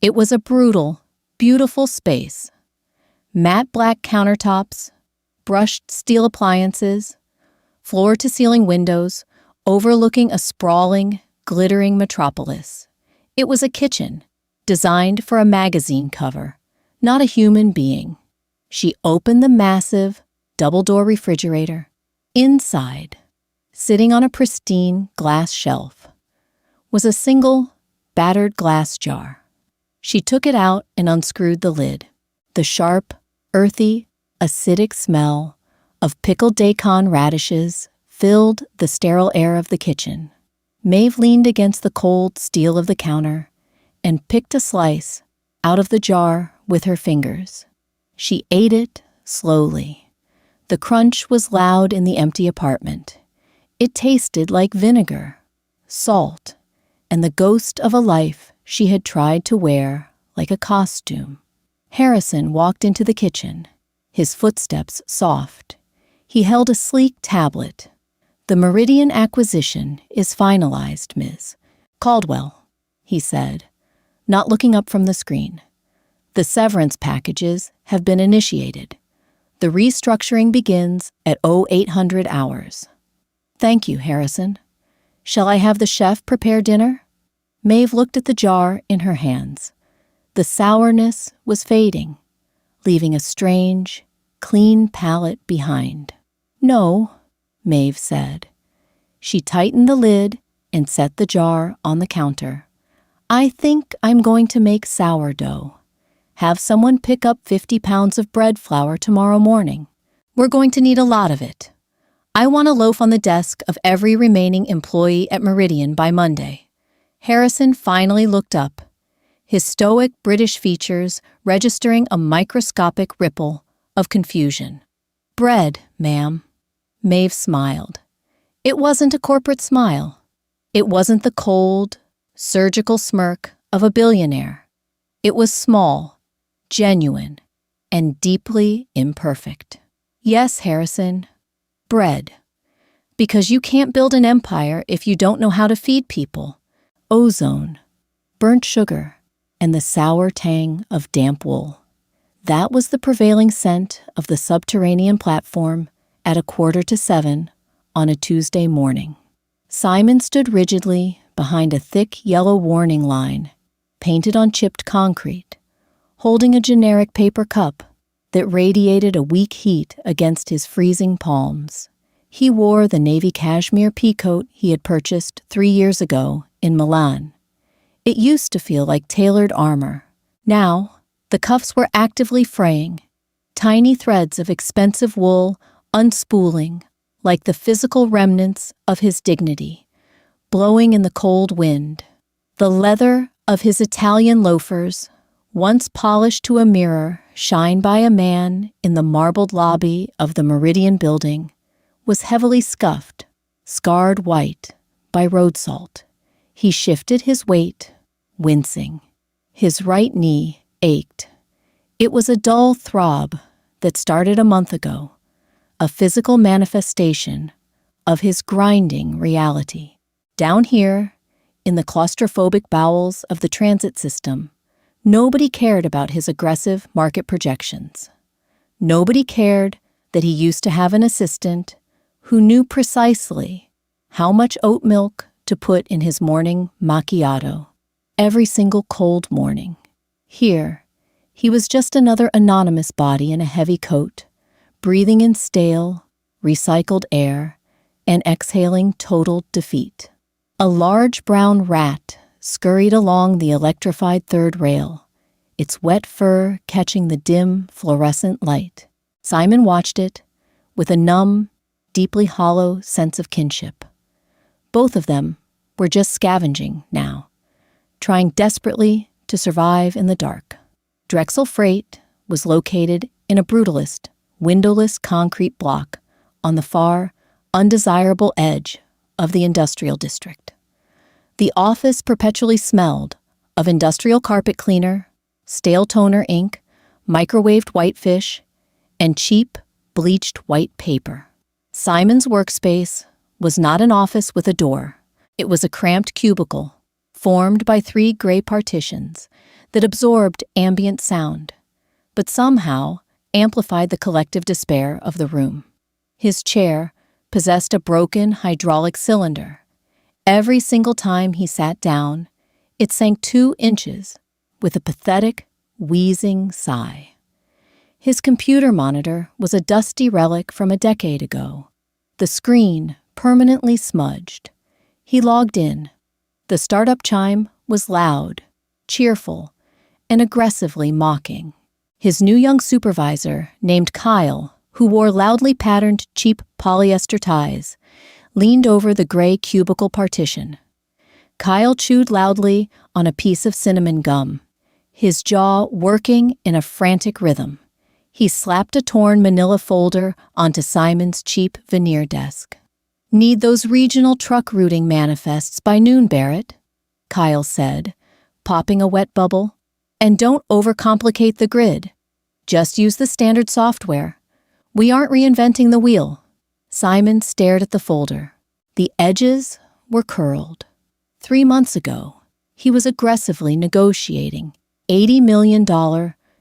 A: It was a brutal, beautiful space. Matte black countertops, brushed steel appliances, floor-to-ceiling windows overlooking a sprawling, glittering metropolis. It was a kitchen, designed for a magazine cover, not a human being. She opened the massive, double-door refrigerator. Inside, sitting on a pristine glass shelf, was a single, battered glass jar. She took it out and unscrewed the lid. The sharp, earthy, acidic smell of pickled daikon radishes filled the sterile air of the kitchen. Maeve leaned against the cold steel of the counter and picked a slice out of the jar with her fingers. She ate it slowly. The crunch was loud in the empty apartment. It tasted like vinegar, salt, and the ghost of a life she had tried to wear like a costume. Harrison walked into the kitchen, his footsteps soft. He held a sleek tablet. "The Meridian acquisition is finalized, Ms. Caldwell," he said, not looking up from the screen. "The severance packages have been initiated. The restructuring begins at 0800 hours. "Thank you, Harrison. Shall I have the chef prepare dinner?" Maeve looked at the jar in her hands. The sourness was fading, leaving a strange, clean palate behind. "No," Maeve said. She tightened the lid and set the jar on the counter. "I think I'm going to make sourdough. Have someone pick up 50 pounds of bread flour tomorrow morning. We're going to need a lot of it. I want a loaf on the desk of every remaining employee at Meridian by Monday." Harrison finally looked up, his stoic British features registering a microscopic ripple of confusion. "Bread, ma'am." Maeve smiled. It wasn't a corporate smile. It wasn't the cold, surgical smirk of a billionaire. It was small, genuine, and deeply imperfect. "Yes, Harrison, bread. Because you can't build an empire if you don't know how to feed people. Ozone, burnt sugar, and the sour tang of damp wool. That was the prevailing scent of the subterranean platform at 6:45 on a Tuesday morning. Simon stood rigidly behind a thick yellow warning line, painted on chipped concrete, holding a generic paper cup that radiated a weak heat against his freezing palms. He wore the navy cashmere peacoat he had purchased 3 years ago in Milan. It used to feel like tailored armor. Now, the cuffs were actively fraying, tiny threads of expensive wool unspooling like the physical remnants of his dignity, blowing in the cold wind. The leather of his Italian loafers, once polished to a mirror shined by a man in the marbled lobby of the Meridian building, was heavily scuffed, scarred white by road salt. He shifted his weight, wincing. His right knee ached. It was a dull throb that started a month ago, a physical manifestation of his grinding reality. Down here, in the claustrophobic bowels of the transit system, nobody cared about his aggressive market projections. Nobody cared that he used to have an assistant who knew precisely how much oat milk to put in his morning macchiato every single cold morning. Here, he was just another anonymous body in a heavy coat, breathing in stale, recycled air and exhaling total defeat. A large brown rat scurried along the electrified third rail, its wet fur catching the dim, fluorescent light. Simon watched it with a numb, deeply hollow sense of kinship. Both of them were just scavenging now, trying desperately to survive in the dark. Drexel Freight was located in a brutalist, windowless concrete block on the far, undesirable edge of the industrial district. The office perpetually smelled of industrial carpet cleaner, stale toner ink, microwaved whitefish, and cheap, bleached white paper. Simon's workspace was not an office with a door. It was a cramped cubicle, formed by 3 gray partitions that absorbed ambient sound, but somehow amplified the collective despair of the room. His chair possessed a broken hydraulic cylinder. Every single time he sat down, it sank 2 inches with a pathetic, wheezing sigh. His computer monitor was a dusty relic from a decade ago, the screen permanently smudged. He logged in. The startup chime was loud, cheerful, and aggressively mocking. His new young supervisor, named Kyle, who wore loudly patterned cheap polyester ties, leaned over the gray cubicle partition. Kyle chewed loudly on a piece of cinnamon gum, his jaw working in a frantic rhythm. He slapped a torn manila folder onto Simon's cheap veneer desk. "Need those regional truck routing manifests by noon, Barrett," Kyle said, popping a wet bubble. "And don't overcomplicate the grid. Just use the standard software. We aren't reinventing the wheel." Simon stared at the folder. The edges were curled. 3 months ago, he was aggressively negotiating $80 million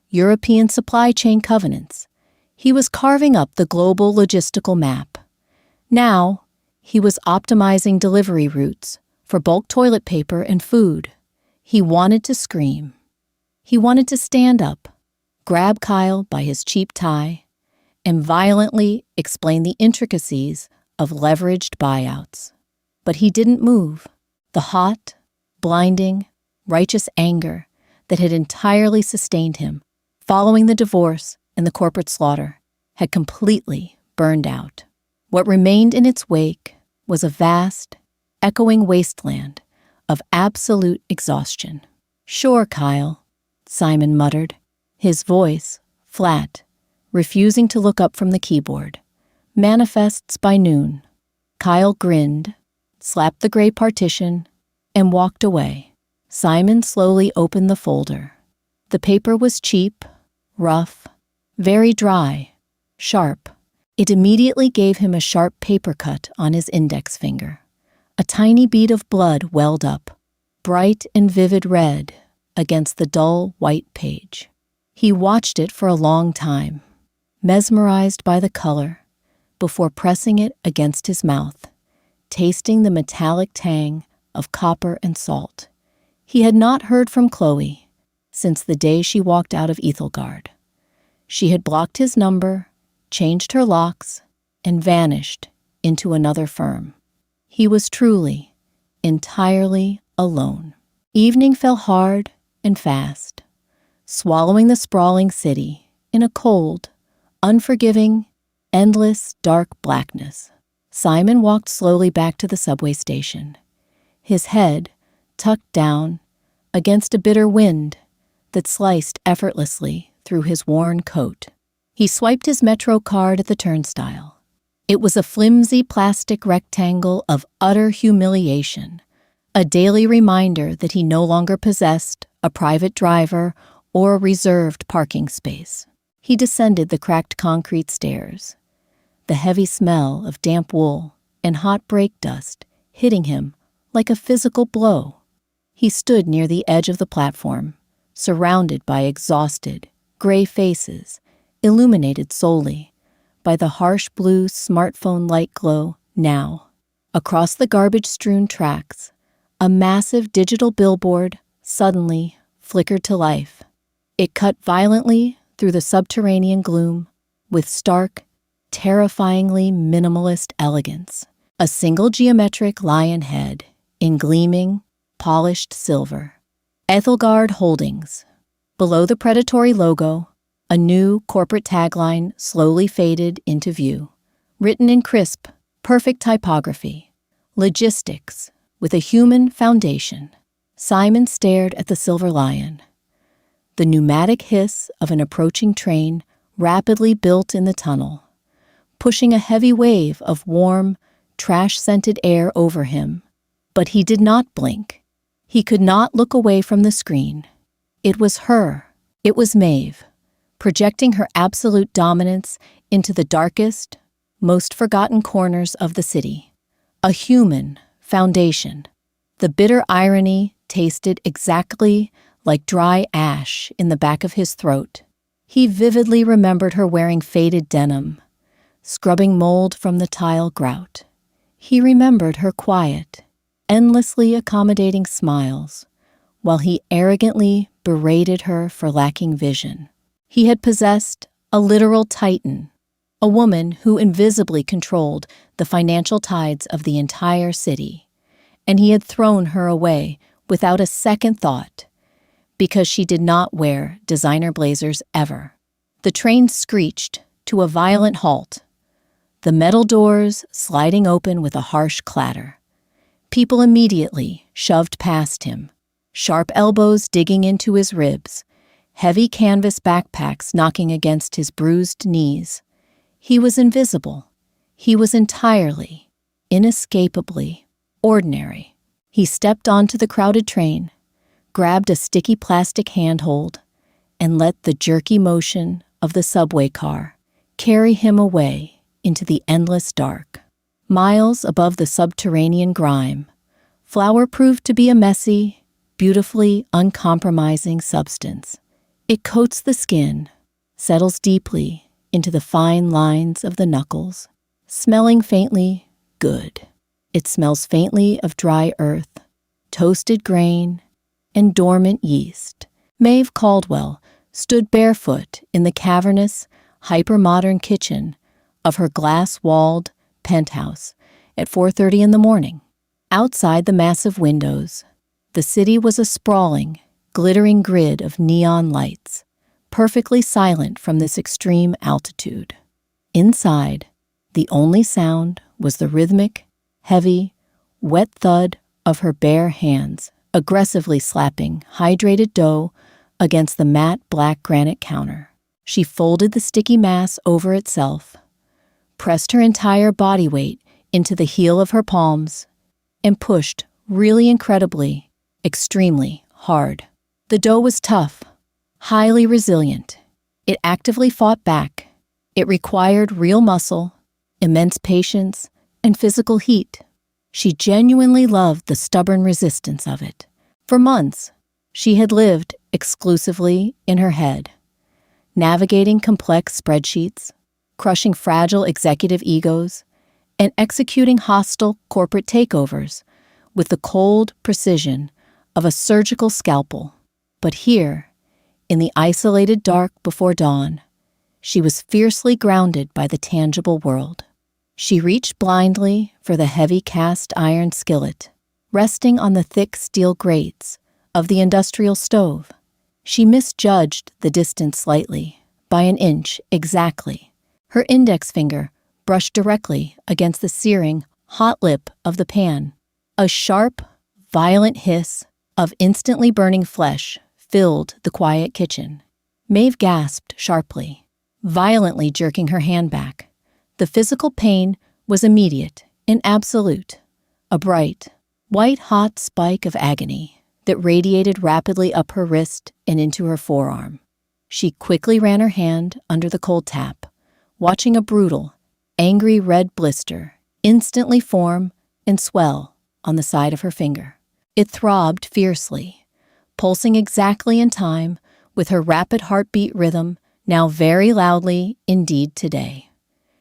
A: European supply chain covenants. He was carving up the global logistical map. Now, he was optimizing delivery routes for bulk toilet paper and food. He wanted to scream. He wanted to stand up, grab Kyle by his cheap tie, and violently explain the intricacies of leveraged buyouts. But he didn't move. The hot, blinding, righteous anger that had entirely sustained him following the divorce and the corporate slaughter had completely burned out. What remained in its wake was a vast, echoing wasteland of absolute exhaustion. "Sure, Kyle," Simon muttered, his voice flat, refusing to look up from the keyboard. "Manifests by noon." Kyle grinned, slapped the gray partition, and walked away. Simon slowly opened the folder. The paper was cheap, rough, very dry, sharp. It immediately gave him a sharp paper cut on his index finger. A tiny bead of blood welled up, bright and vivid red, against the dull white page. He watched it for a long time, mesmerized by the color, before pressing it against his mouth, tasting the metallic tang of copper and salt. He had not heard from Chloe since the day she walked out of Ethelgard. She had blocked his number, changed her locks, and vanished into another firm. He was truly, entirely alone. Evening fell hard and fast, swallowing the sprawling city in a cold, unforgiving, endless, dark blackness. Simon walked slowly back to the subway station, his head tucked down against a bitter wind that sliced effortlessly through his worn coat. He swiped his Metro card at the turnstile. It was a flimsy plastic rectangle of utter humiliation, a daily reminder that he no longer possessed a private driver or a reserved parking space. He descended the cracked concrete stairs, the heavy smell of damp wool and hot brake dust hitting him like a physical blow. He stood near the edge of the platform, surrounded by exhausted, gray faces, illuminated solely by the harsh blue smartphone light glow now. Across the garbage-strewn tracks, a massive digital billboard suddenly flickered to life. It cut violently through the subterranean gloom with stark, terrifyingly minimalist elegance. A single geometric lion head in gleaming, polished silver. Ethelgard Holdings. Below the predatory logo, a new corporate tagline slowly faded into view. Written in crisp, perfect typography. Logistics with a human foundation. Simon stared at the silver lion. The pneumatic hiss of an approaching train rapidly built in the tunnel, pushing a heavy wave of warm, trash-scented air over him. But he did not blink. He could not look away from the screen. It was her. It was Maeve, projecting her absolute dominance into the darkest, most forgotten corners of the city. A human foundation. The bitter irony tasted exactly like dry ash in the back of his throat. He vividly remembered her wearing faded denim, scrubbing mold from the tile grout. He remembered her quiet, endlessly accommodating smiles, while he arrogantly berated her for lacking vision. He had possessed a literal titan, a woman who invisibly controlled the financial tides of the entire city, and he had thrown her away without a second thought, because she did not wear designer blazers ever. The train screeched to a violent halt, the metal doors sliding open with a harsh clatter. People immediately shoved past him, sharp elbows digging into his ribs, heavy canvas backpacks knocking against his bruised knees. He was invisible. He was entirely, inescapably ordinary. He stepped onto the crowded train, grabbed a sticky plastic handhold, and let the jerky motion of the subway car carry him away into the endless dark. Miles above the subterranean grime, flour proved to be a messy, beautifully uncompromising substance. It coats the skin, settles deeply into the fine lines of the knuckles, smelling faintly good. It smells faintly of dry earth, toasted grain, and dormant yeast. Maeve Caldwell stood barefoot in the cavernous, hyper-modern kitchen of her glass-walled penthouse at 4:30 in the morning. Outside the massive windows, the city was a sprawling, glittering grid of neon lights, perfectly silent from this extreme altitude. Inside, the only sound was the rhythmic, heavy, wet thud of her bare hands aggressively slapping hydrated dough against the matte black granite counter. She folded the sticky mass over itself, pressed her entire body weight into the heel of her palms, and pushed really incredibly, extremely hard. The dough was tough, highly resilient. It actively fought back. It required real muscle, immense patience, and physical heat. She genuinely loved the stubborn resistance of it. For months, she had lived exclusively in her head, navigating complex spreadsheets, crushing fragile executive egos, and executing hostile corporate takeovers with the cold precision of a surgical scalpel. But here, in the isolated dark before dawn, she was fiercely grounded by the tangible world. She reached blindly for the heavy cast iron skillet, resting on the thick steel grates of the industrial stove. She misjudged the distance slightly, by an inch exactly. Her index finger brushed directly against the searing, hot lip of the pan. A sharp, violent hiss of instantly burning flesh filled the quiet kitchen. Maeve gasped sharply, violently jerking her hand back. The physical pain was immediate and absolute, a bright, white-hot spike of agony that radiated rapidly up her wrist and into her forearm. She quickly ran her hand under the cold tap, watching a brutal, angry red blister instantly form and swell on the side of her finger. It throbbed fiercely, pulsing exactly in time with her rapid heartbeat rhythm, now very loudly indeed today.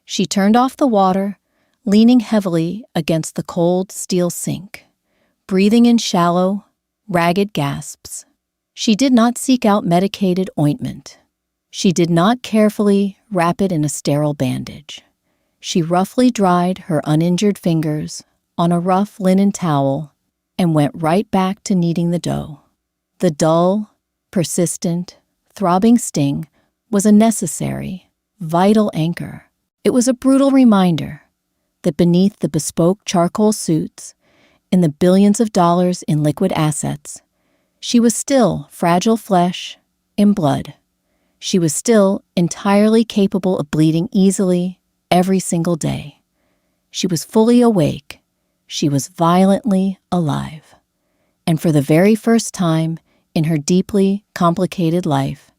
A: She turned off the water, leaning heavily against the cold steel sink, breathing in shallow, ragged gasps. She did not seek out medicated ointment. She did not carefully wrap it in a sterile bandage. She roughly dried her uninjured fingers on a rough linen towel and went right back to kneading the dough. The dull, persistent, throbbing sting was a necessary, vital anchor. It was a brutal reminder that beneath the bespoke charcoal suits and the billions of dollars in liquid assets, she was still fragile flesh and blood. She was still entirely capable of bleeding easily every single day. She was fully awake. She was violently alive. And for the very first time in her deeply complicated life,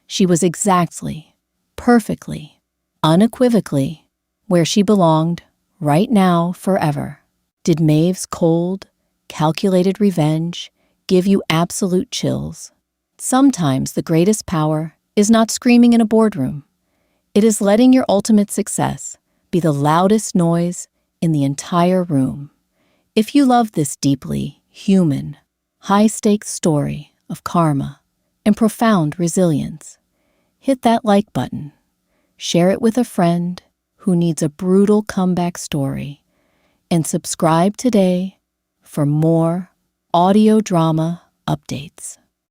A: she was exactly, perfectly, unequivocally where she belonged right now forever. Did Maeve's cold, calculated revenge give you absolute chills? Sometimes the greatest power is not screaming in a boardroom. It is letting your ultimate success be the loudest noise in the entire room. If you love this deeply human, high-stakes story of karma and profound resilience, hit that like button. Share it with a friend who needs a brutal comeback story, and subscribe today for more audio drama updates.